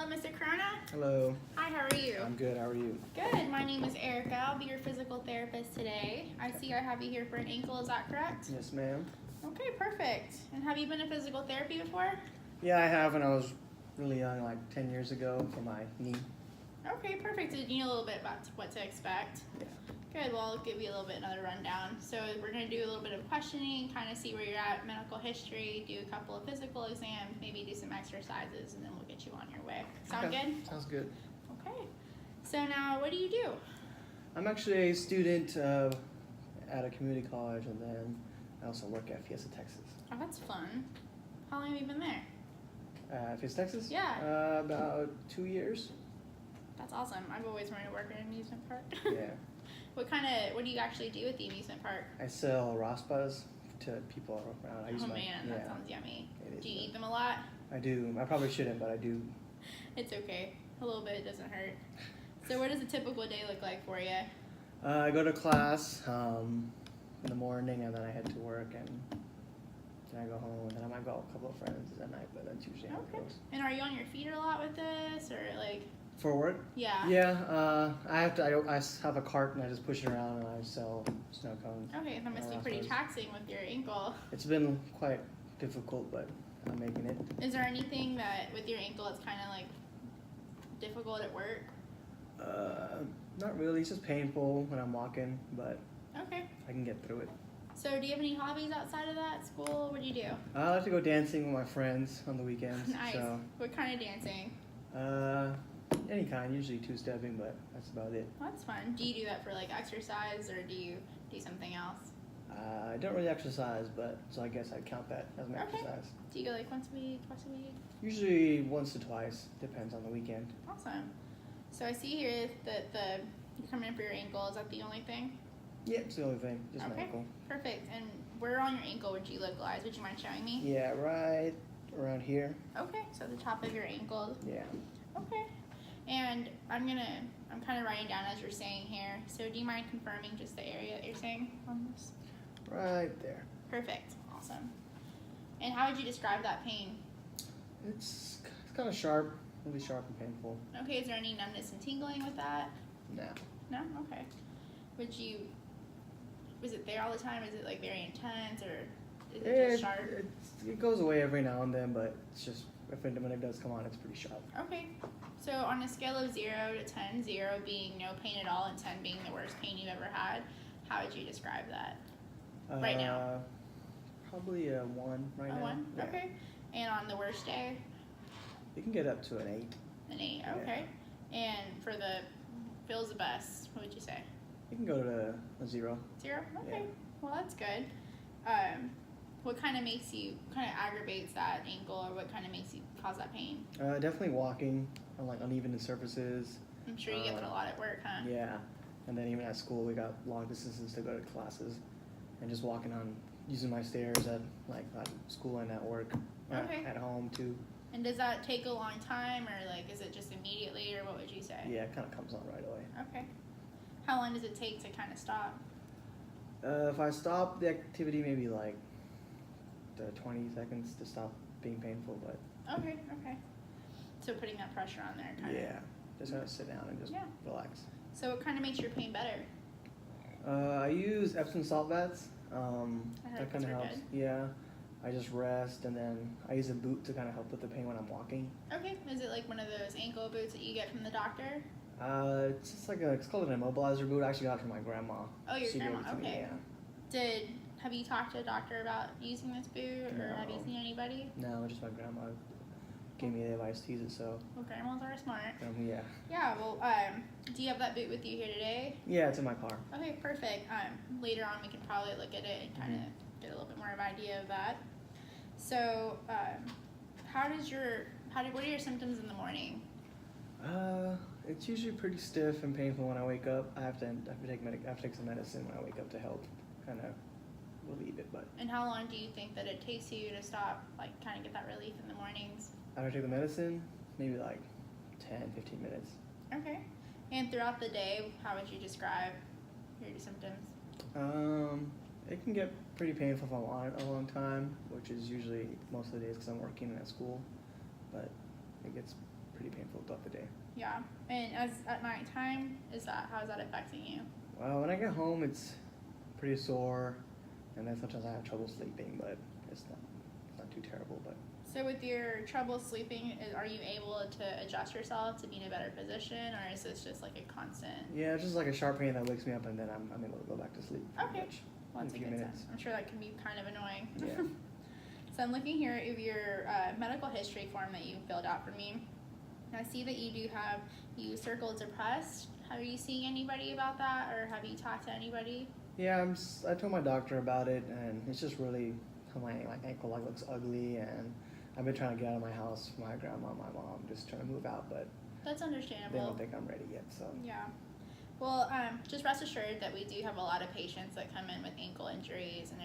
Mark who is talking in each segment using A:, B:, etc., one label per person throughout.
A: Hello, Mr. Corona.
B: Hello.
A: Hi, how are you?
B: I'm good. How are you?
A: Good. My name is Erika. I'll be your physical therapist today. I see I have you here for an ankle. Is that correct?
B: Yes, ma'am.
A: Okay, perfect. And have you been to physical therapy before?
B: Yeah, I have when I was really young, like 10 years ago, for my knee.
A: Okay, perfect. Did you know a little bit about what to expect?
B: Yeah.
A: Good. Well, I'll give you a little bit another rundown. So we're going to do a little bit of questioning, kind of see where you're at, medical history, do a couple of physical exams, maybe do some exercises, and then we'll get you on your way. Sound good?
B: Sounds good.
A: Okay. So now, what do you do?
B: I'm actually a student at a community college, and then I also work at Fiesta, Texas.
A: Oh, that's fun. How long have you been there?
B: Fiesta, Texas?
A: Yeah.
B: About 2 years.
A: That's awesome. I've always wanted to work in an amusement park.
B: Yeah.
A: What do you actually do at the amusement park?
B: I sell raspas to people around.
A: Oh man, that sounds yummy. Do you eat them a lot?
B: I do. I probably shouldn't, but I do.
A: It's okay. A little bit doesn't hurt. So what does a typical day look like for you?
B: I go to class in the morning, and then I head to work, and then I go home, and then I might go out with a couple of friends at night, but that's usually how it goes.
A: And are you on your feet a lot with this, or like?
B: For work?
A: Yeah.
B: Yeah, I have a cart and I just push it around and I sell snow cones.
A: Okay, that must be pretty taxing with your ankle.
B: It's been quite difficult, but I'm making it.
A: Is there anything that with your ankle that's kind of like difficult at work?
B: Not really. It's just painful when I'm walking, but
A: okay,
B: I can get through it.
A: So do you have any hobbies outside of that? School? What do you do?
B: I like to go dancing with my friends on the weekends.
A: Nice.
B: So,
A: What kind of dancing?
B: any kind, usually two-stepping, but that's about it.
A: Well, that's fun. Do you do that for like exercise, or do you do something else?
B: I don't really exercise, but so I guess I'd count that as my exercise.
A: Do you go like once a week, twice a week?
B: Usually once to twice, depends on the weekend.
A: Awesome. So I see here that you're coming in for your ankle. Is that the only thing?
B: Yeah, it's the only thing, just my ankle.
A: Perfect. And where on your ankle would you localize? Would you mind showing me?
B: Yeah, right around here.
A: Okay, so the top of your ankle.
B: Yeah.
A: Okay. And I'm kind of writing down as you're saying here. So do you mind confirming just the area that you're saying on this?
B: Right there.
A: Perfect. Awesome. And how would you describe that pain?
B: It's kind of sharp, really sharp and painful.
A: Okay, is there any numbness and tingling with that?
B: No.
A: No? Okay. Was it there all the time? Is it like very intense, or is it just sharp?
B: It goes away every now and then, but it's just, when it does come on, it's pretty sharp.
A: Okay. So on a scale of 0 to 10, 0 being no pain at all and 10 being the worst pain you've ever had, how would you describe that right now?
B: Probably a 1 right now.
A: A 1?
B: Yeah.
A: Okay. And on the worst day?
B: You can get up to an 8.
A: An 8, okay. Yeah. And for the feels the best, what would you say?
B: You can go to a 0.
A: 0? Okay.
B: Yeah.
A: Well, that's good. What kind of aggravates that ankle, or what kind of makes you cause that pain?
B: Definitely walking on like uneven surfaces.
A: I'm sure you get that a lot at work, huh?
B: Yeah, and then even at school we got long distances to go to classes, and just walking on using my stairs at school and at work, at home too.
A: And does that take a long time, or like is it just immediately, or what would you say?
B: Yeah, it kind of comes on right away.
A: Okay. How long does it take to kind of stop?
B: If I stop the activity, maybe like 20 seconds to stop being painful, but.
A: Okay. So putting that pressure on there, kind of.
B: Yeah, just gotta sit down and just relax.
A: So what kind of makes your pain better?
B: I use Epsom salt baths.
A: That
B: kind of helps.
A: good.
B: Yeah, I just rest, and then I use a boot to kind of help with the pain when I'm walking.
A: Okay, is it like one of those ankle boots that you get from the doctor?
B: It's just it's called an immobilizer boot. I actually got it from my grandma.
A: Oh, your grandma.
B: Gave it to me, yeah.
A: Have you talked to a doctor about using this boot, or have you seen anybody?
B: No, just my grandma gave me the advice to use it, so.
A: Well, grandmas are smart.
B: Yeah.
A: Yeah, well, do you have that boot with you here today?
B: Yeah, it's in my car.
A: Okay, perfect. Later on we can probably look at it and kind of get a little bit more of an idea of that. So, what are your symptoms in the morning?
B: It's usually pretty stiff and painful when I wake up. I have to take some medicine when I wake up to help kind of relieve it, but.
A: And how long do you think that it takes you to stop, kind of get that relief in the mornings?
B: After I take the medicine, maybe 10, 15 minutes.
A: Okay. And throughout the day, how would you describe your symptoms?
B: It can get pretty painful if I'm on it a long time, which is usually most of the days because I'm working at school, but it gets pretty painful throughout the day.
A: Yeah. And as at nighttime, how is that affecting you?
B: Well, when I get home, it's pretty sore, and then sometimes I have trouble sleeping, but it's not too terrible. But
A: so with your trouble sleeping, are you able to adjust yourself to be in a better position, or is this just like a constant?
B: Yeah, it's just like a sharp pain that wakes me up, and then I'm able to go back to sleep.
A: Okay. Well, that's a good sign. I'm sure that can be kind of annoying.
B: Yeah.
A: So I'm looking here at your medical history form that you filled out for me. And I see that you circled depressed. Are you seeing anybody about that, or have you talked to anybody?
B: Yeah, I told my doctor about it, and it's just really my ankle looks ugly, and I've been trying to get out of my house. My grandma, my mom, just trying to move out, but
A: that's understandable.
B: They don't think I'm ready yet, so
A: yeah. Well, just rest assured that we do have a lot of patients that come in with ankle injuries, and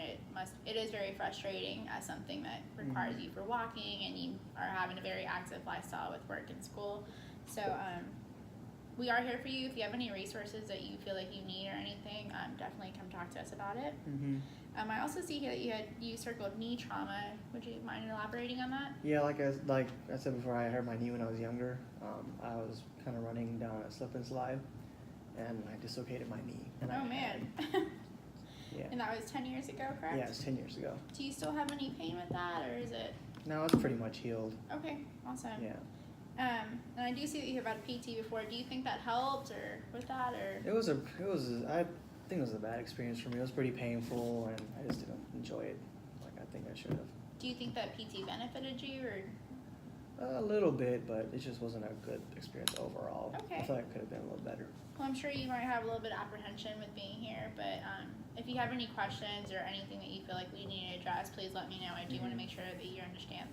A: it is very frustrating as something that requires you for walking, and you are having a very active lifestyle with work and school. So we are here for you. If you have any resources that you feel like you need or anything, definitely come talk to us about it. I also see here that you circled knee trauma. Would you mind elaborating on that?
B: Yeah, like I said before, I hurt my knee when I was younger. I was kind of running down a slip and slide, and I dislocated my knee. And
A: man.
B: Yeah.
A: And that was 10 years ago, correct?
B: Yeah, it's 10 years ago.
A: Do you still have any pain with that, or is it?
B: No, it's pretty much healed.
A: Okay, awesome.
B: Yeah.
A: And I do see that you have had PT before. Do you think that helped, or with that, or?
B: I think it was a bad experience for me. It was pretty painful, and I just didn't enjoy it like I think I should have.
A: Do you think that PT benefited you, or?
B: A little bit, but it just wasn't a good experience overall.
A: Okay.
B: I feel like it could have been a little better.
A: Well, I'm sure you might have a little bit of apprehension with being here, but if you have any questions or anything that you feel like we need to address, please let me know. I do want to make sure that you understand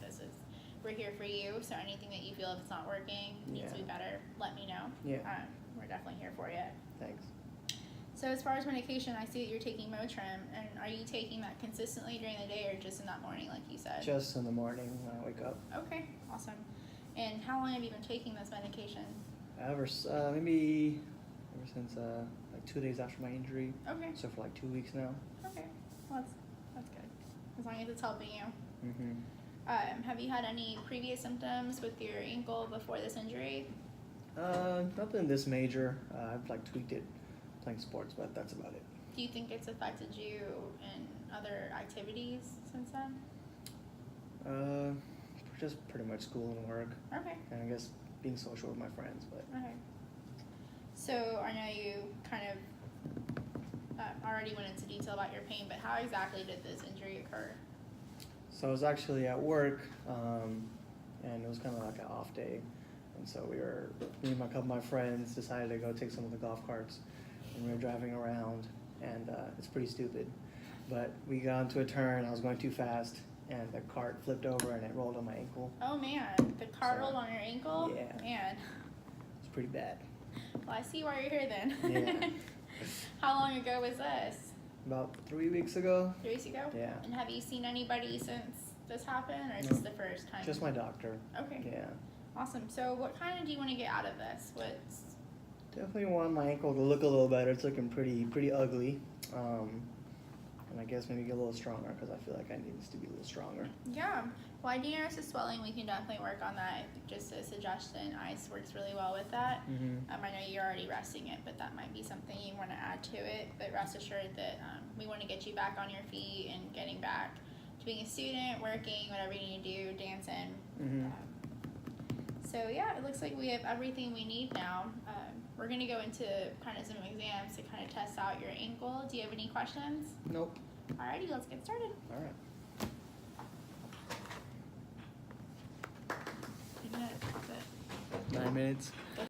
A: we're here for you. So anything that you feel if it's not working needs to be better, let me know.
B: Yeah.
A: We're definitely here for you.
B: Thanks.
A: So as far as medication, I see that you're taking Motrin, and are you taking that consistently during the day or just in that morning, like you said?
B: Just in the morning when I wake up.
A: Okay, awesome. And how long have you been taking this medication?
B: Ever since like 2 days after my injury.
A: Okay.
B: So for like 2 weeks now.
A: Okay, well, that's good. As long as it's helping you. Have you had any previous symptoms with your ankle before this injury?
B: Nothing this major. I've like tweaked it playing sports, but that's about it.
A: Do you think it's affected you in other activities since then?
B: Just pretty much school and work.
A: Okay.
B: And I guess being social with my friends, but.
A: Okay. So I know you kind of already went into detail about your pain, but how exactly did this injury occur?
B: So I was actually at work, and it was kind of like an off day. And so me and a couple of my friends decided to go take some of the golf carts, and we were driving around, and it's pretty stupid. But we got into a turn, I was going too fast, and the cart flipped over and it rolled on my ankle.
A: Oh man, the cart rolled on your ankle?
B: Yeah.
A: Man.
B: It's pretty bad.
A: Well, I see why you're here then.
B: Yeah.
A: How long ago was this?
B: About 3 weeks ago.
A: 3 weeks ago?
B: Yeah.
A: And have you seen anybody since this happened, or is this the first time?
B: Just my doctor.
A: Okay.
B: Yeah.
A: Awesome. So what kind of do you want to get out of this?
B: Definitely want my ankle to look a little better. It's looking pretty ugly. And I guess maybe get a little stronger, because I feel like I need this to be a little stronger.
A: Yeah. Well, I do notice the swelling. We can definitely work on that. Just a suggestion, ice works really well with that. I know you're already resting it, but that might be something you want to add to it. But rest assured that we want to get you back on your feet and getting back to being a student, working, whatever you need to do, dancing. So yeah, it looks like we have everything we need now. We're going to go into kind of some exams to kind of test out your ankle. Do you have any questions?
B: Nope.
A: Alrighty, let's get started.
B: All right.
A: 2 minutes, that's it.
B: 9 minutes.